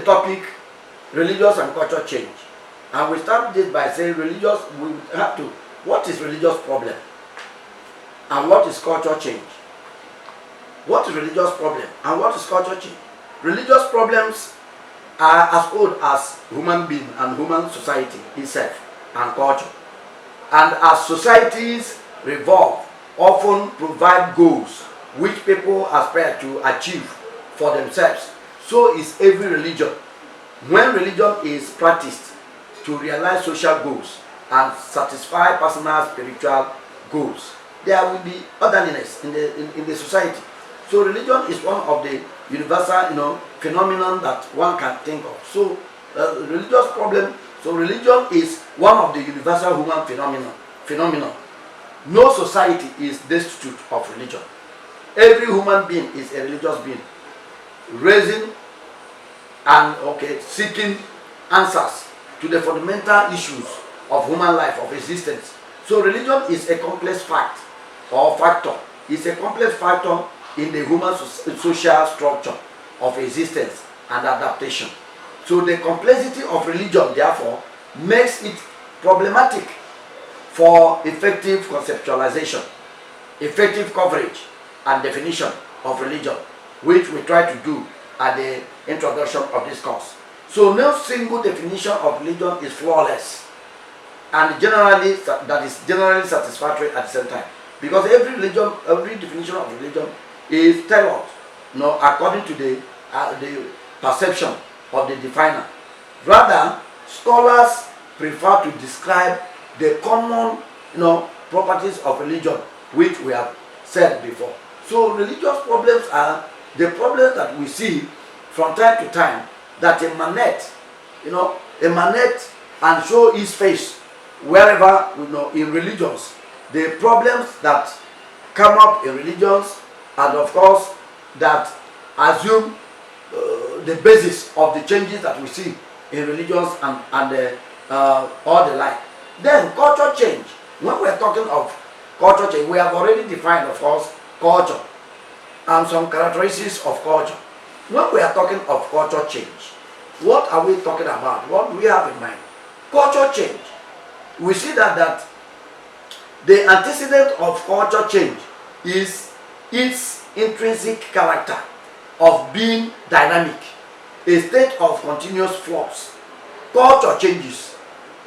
topic, religious and culture change. And we start this by saying religious, we have to, what is religious problem? And what is culture change? What is religious problem? And what is culture change? Religious problems are as old as human being and human society itself and culture. And as societies revolve, often provide goals which people aspire to achieve for themselves. So is every religion. When religion is practiced to realize social goals and satisfy personal spiritual goals, there will be orderliness in the society. So religion is one of the universal, phenomenon that one can think of. So religious problem. So religion is one of the universal human phenomenon. No society is destitute of religion. Every human being is a religious being, raising and seeking answers to the fundamental issues of human life, of existence. So religion is a complex fact or factor. It's a complex factor in the human social structure of existence and adaptation. So the complexity of religion, therefore, makes it problematic for effective conceptualization, effective coverage and definition of religion, which we try to do at the introduction of this course. So no single definition of religion is flawless and that is generally satisfactory at the same time. Because every religion, every definition of religion is tailored, according to the perception of the definer. Rather, scholars prefer to describe the common, properties of religion, which we have said before. So religious problems are the problems that we see from time to time that emanate and show its face wherever, in religions. The problems that come up in religions, and of course that assume the basis of the changes that we see in religions and all the like. Then culture change. When we are talking of culture change, we have already defined, of course, culture and some characteristics of culture. When we are talking of culture change, what are we talking about? What do we have in mind? Culture change. We see that the antecedent of culture change is its intrinsic character of being dynamic, a state of continuous flux. Culture changes.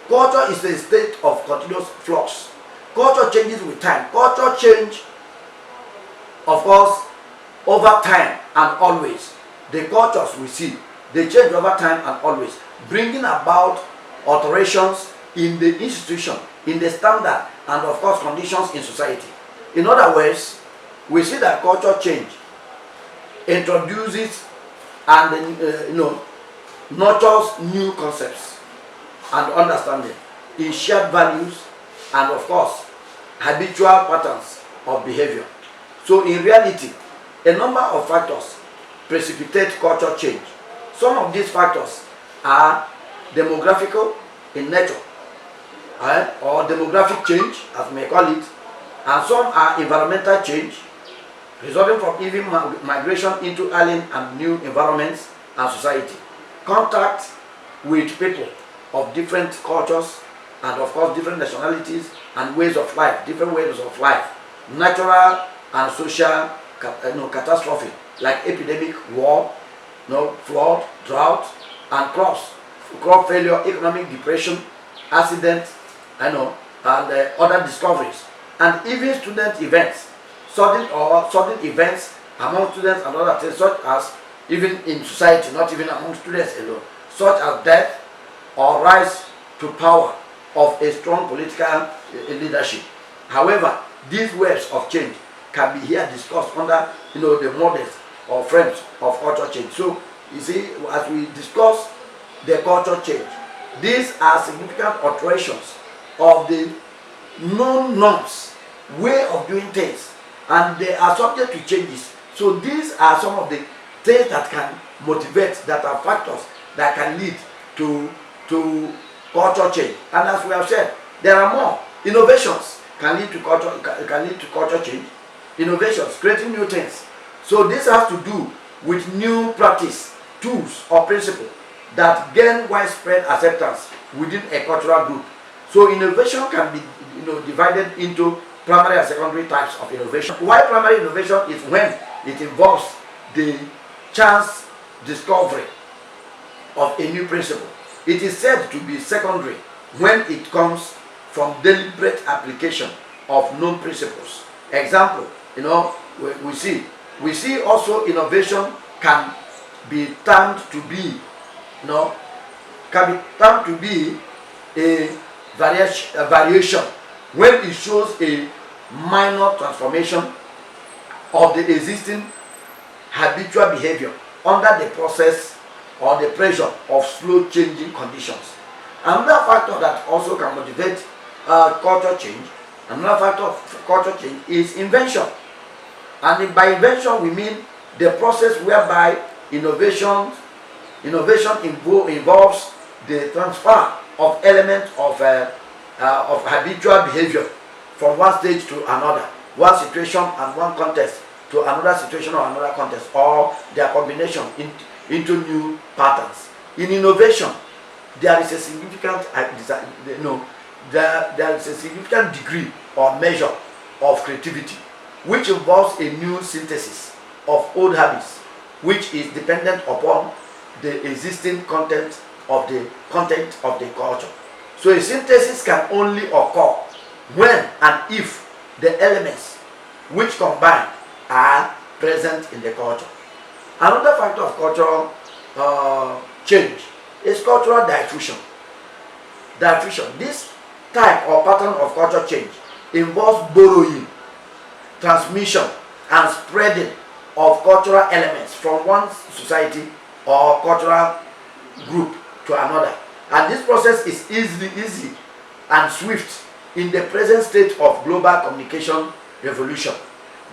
Culture is a state of continuous flux. Culture changes with time. Culture change, of course, over time and always. The cultures we see, they change over time and always, bringing about alterations in the institution, in the standard, and of course conditions in society. In other words, we see that culture change introduces and nurtures new concepts and understanding in shared values and of course habitual patterns of behavior. So in reality, a number of factors precipitate culture change. Some of these factors are demographical in nature, or demographic change, as we may call it, and some are environmental change, resulting from even migration into alien and new environments and society, contact with people of different cultures and of course different nationalities and ways of life, different ways of life, natural and social catastrophe like epidemic, war, flood, drought, and crop failure, economic depression, accidents, and other discoveries, and even student events, sudden events among students and other things, such as even in society, not even among students alone, such as death or rise to power of a strong political leadership. However, these waves of change can be here discussed under the models or frames of culture change. So you see, as we discuss the culture change, these are significant alterations of the known norms, way of doing things, and they are subject to changes. So these are some of the things that can motivate, that are factors that can lead to culture change. And as we have said, there are more. Innovations can lead to culture change. Innovations, creating new things. So this has to do with new practice, tools or principles that gain widespread acceptance within a cultural group. So innovation can be divided into primary and secondary types of innovation. Why primary innovation is when it involves the chance discovery of a new principle. It is said to be secondary when it comes from deliberate application of known principles. Example, we see also innovation can be termed to be a variation when it shows a minor transformation of the existing habitual behavior under the process or the pressure of slow changing conditions. Another factor that also can motivate culture change, is invention. And by invention we mean the process whereby innovation involves the transfer of elements of habitual behavior from one stage to another, one situation and one context to another situation or another context, or their combination into new patterns. In innovation, there is a significant there is a significant degree or measure of creativity, which involves a new synthesis of old habits, which is dependent upon the existing content of the culture. So a synthesis can only occur when and if the elements which combine are present in the culture. Another factor of cultural change is cultural diffusion. This type or pattern of culture change involves borrowing, transmission, and spreading of cultural elements from one society or cultural group to another. And this process is easy and swift in the present state of global communication revolution.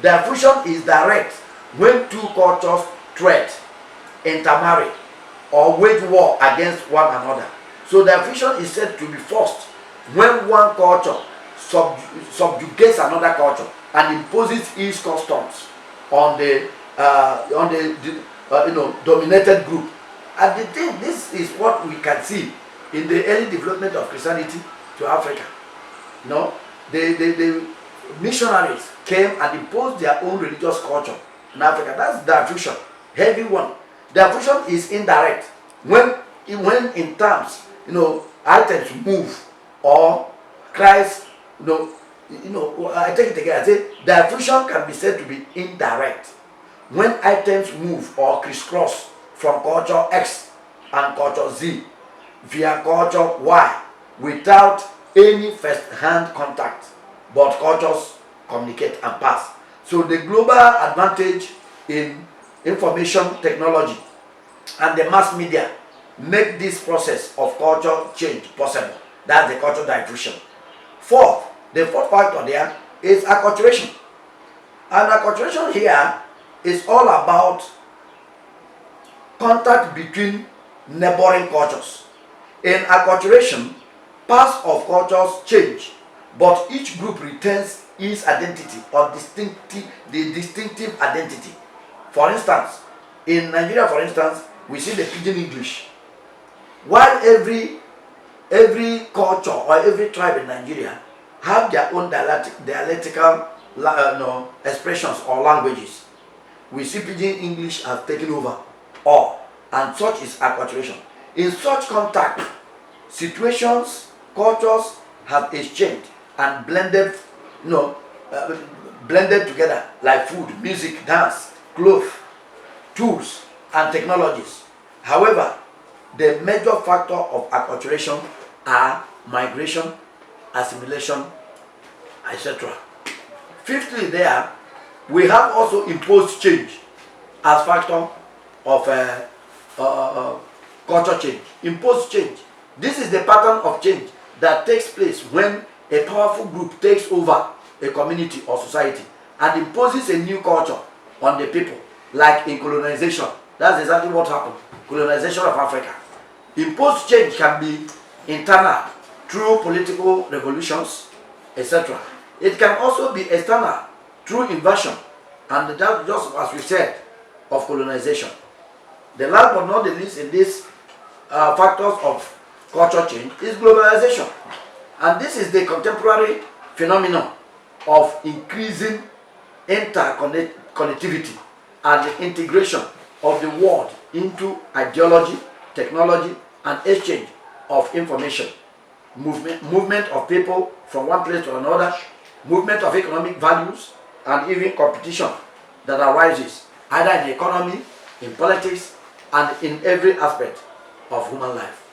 Diffusion is direct when two cultures threat, intermarry, or wage war against one another. So diffusion is said to be forced when one culture subjugates another culture and imposes its customs on the dominated group. And the thing, this is what we can see in the early development of Christianity to Africa. The missionaries came and imposed their own religious culture in Africa. That's diffusion, heavy one. Diffusion is indirect when in terms, items move or Christ, I take it again. I say diffusion can be said to be indirect when items move or crisscross from culture X and culture Z via culture Y without any first-hand contact, but cultures communicate and pass. So the global advantage in information technology and the mass media make this process of culture change possible. That's the culture diffusion. The fourth factor there is acculturation. And acculturation here is all about contact between neighboring cultures. In acculturation, parts of cultures change, but each group retains its identity or distinctive identity. For instance, in Nigeria, we see the Pidgin English. While every culture or every tribe in Nigeria have their own dialectical expressions or languages, we see Pidgin English has taken over all, and such is acculturation. In such contact situations, cultures have exchanged and blended together, like food, music, dance, clothes, tools, and technologies. However, the major factor of acculturation are migration, assimilation, etc. Fifthly, there we have also imposed change as factor of culture change. Imposed change. This is the pattern of change that takes place when a powerful group takes over a community or society and imposes a new culture on the people, like in colonization. That's exactly what happened. Colonization of Africa. Imposed change can be internal through political revolutions, etc. It can also be external through invasion, and that, just as we said, of colonization. The last but not the least in this factors of culture change is globalization. And this is the contemporary phenomenon of increasing interconnectivity and the integration of the world into ideology, technology, and exchange of information. Movement of people from one place to another, movement of economic values, and even competition that arises either in the economy, in politics, and in every aspect of human life.